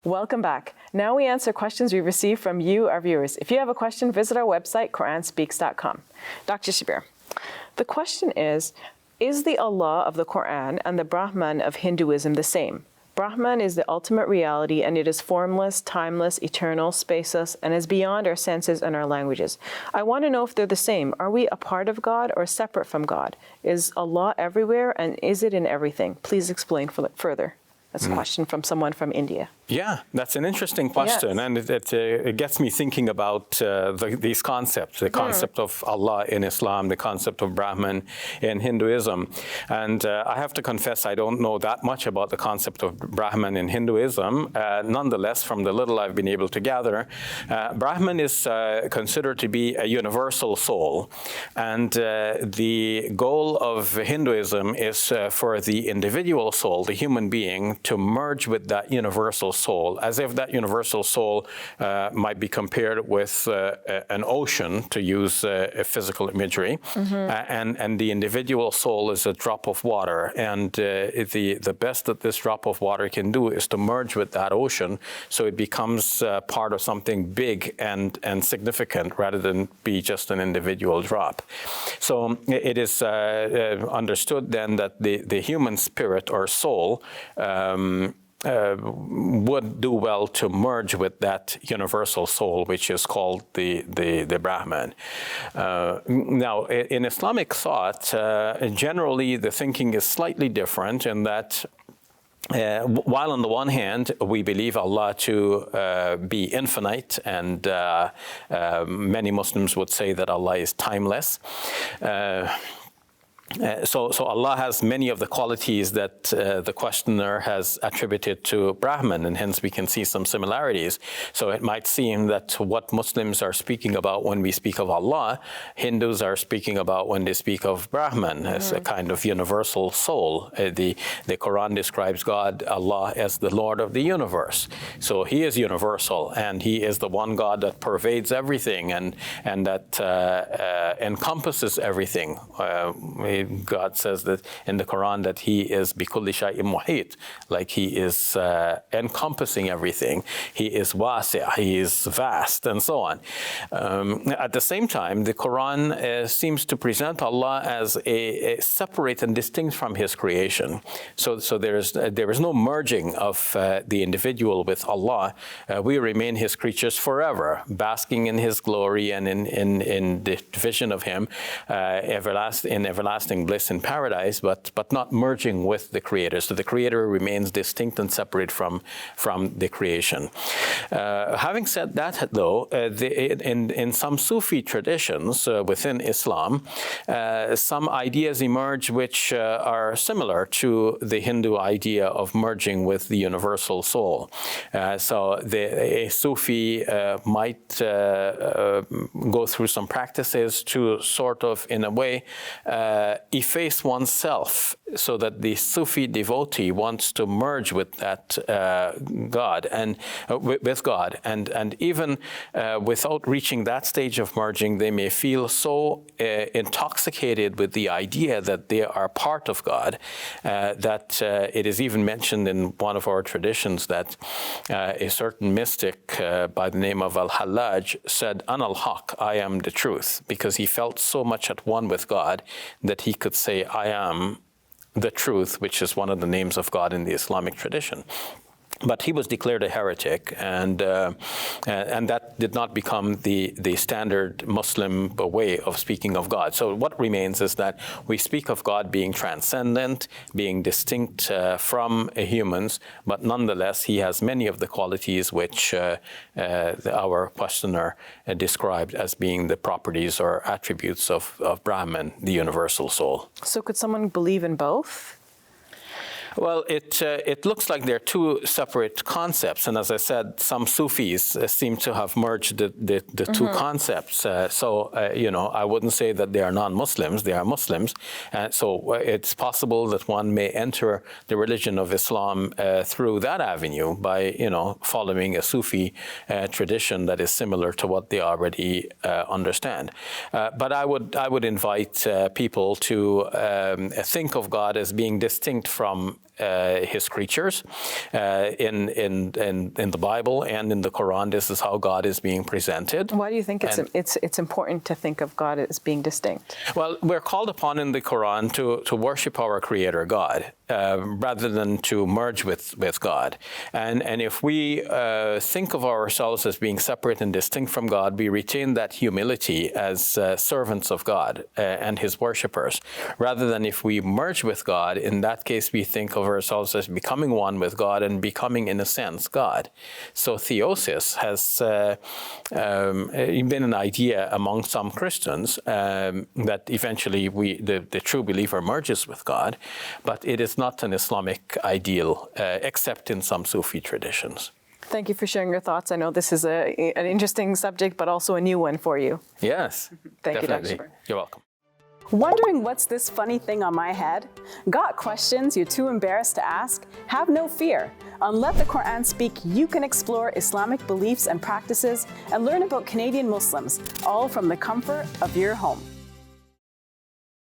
Welcome back. Now we answer questions we receive from you, our viewers. If you have a question, visit our website, QuranSpeaks.com. Dr. Shabir, the question is the Allah of the Quran and the Brahman of Hinduism the same? Brahman is the ultimate reality, and it is formless, timeless, eternal, spaceless, and is beyond our senses and our languages. I want to know if they're the same. Are we a part of God or separate from God? Is Allah everywhere, and is it in everything? Please explain further. That's a question from someone from India. Yeah, that's an interesting question, and it gets me thinking about these concepts, the concept of Allah in Islam, the concept of Brahman in Hinduism. And I have to confess, I don't know that much about the concept of Brahman in Hinduism. Nonetheless, from the little I've been able to gather, Brahman is considered to be a universal soul. And the goal of Hinduism is for the individual soul, the human being, to merge with that universal soul, as if that universal soul might be compared with an ocean, to use a physical imagery, and the individual soul is a drop of water, and the best that this drop of water can do is to merge with that ocean, so it becomes part of something big and significant, rather than be just an individual drop. So it is understood then that the human spirit or soul would do well to merge with that universal soul, which is called the Brahman. Now, in Islamic thought, generally the thinking is slightly different in that while on the one hand, we believe Allah to be infinite, and many Muslims would say that Allah is timeless. So Allah has many of the qualities that the questioner has attributed to Brahman, and hence we can see some similarities. So it might seem that what Muslims are speaking about when we speak of Allah, Hindus are speaking about when they speak of Brahman as a kind of universal soul. The Quran describes God, Allah, as the Lord of the universe. So He is universal, and He is the one God that pervades everything and that encompasses everything. God says that in the Quran that He is bikulli shay'in muhit, like He is encompassing everything. He is wasi', He is vast, and so on. At the same time, the Quran seems to present Allah as a separate and distinct from His creation. So there is no merging of the individual with Allah. We remain His creatures forever, basking in His glory and in the vision of Him, everlasting bliss in paradise, but not merging with the Creator. So the Creator remains distinct and separate from the creation. Having said that, though, in some Sufi traditions within Islam, some ideas emerge which are similar to the Hindu idea of merging with the universal soul. So a Sufi might go through some practices to sort of, in a way, efface oneself, so that the Sufi devotee wants to merge with that God and with God, and even without reaching that stage of merging, they may feel so intoxicated with the idea that they are part of God that it is even mentioned in one of our traditions that a certain mystic by the name of Al-Hallaj said, "Ana al-Haq, I am the truth," because he felt so much at one with God that he could say, "I am the truth," which is one of the names of God in the Islamic tradition. But he was declared a heretic, and that did not become the standard Muslim way of speaking of God. So what remains is that we speak of God being transcendent, being distinct from humans, but nonetheless He has many of the qualities which our questioner described as being the properties or attributes of Brahman, the universal soul. So could someone believe in both? Well, it looks like they're two separate concepts, and as I said, some Sufis seem to have merged the two concepts. I wouldn't say that they are non-Muslims; they are Muslims. So it's possible that one may enter the religion of Islam through that avenue by following a Sufi tradition that is similar to what they already understand. But I would invite people to think of God as being distinct from his creatures. In the Bible and in the Quran, this is how God is being presented. Why do you think it's important to think of God as being distinct? Well, we're called upon in the Quran to worship our Creator God rather than to merge with God. And if we think of ourselves as being separate and distinct from God, we retain that humility as servants of God and His worshippers. Rather than if we merge with God, in that case we think of ourselves as becoming one with God and becoming, in a sense, God. So theosis has been an idea among some Christians that eventually the true believer merges with God, but it is not an Islamic ideal, except in some Sufi traditions. Thank you for sharing your thoughts. I know this is an interesting subject, but also a new one for you. Yes, Thank definitely. you, Dr. Shabir. You're welcome. Wondering what's this funny thing on my head? Got questions you're too embarrassed to ask? Have no fear. On Let the Quran Speak, you can explore Islamic beliefs and practices and learn about Canadian Muslims, all from the comfort of your home.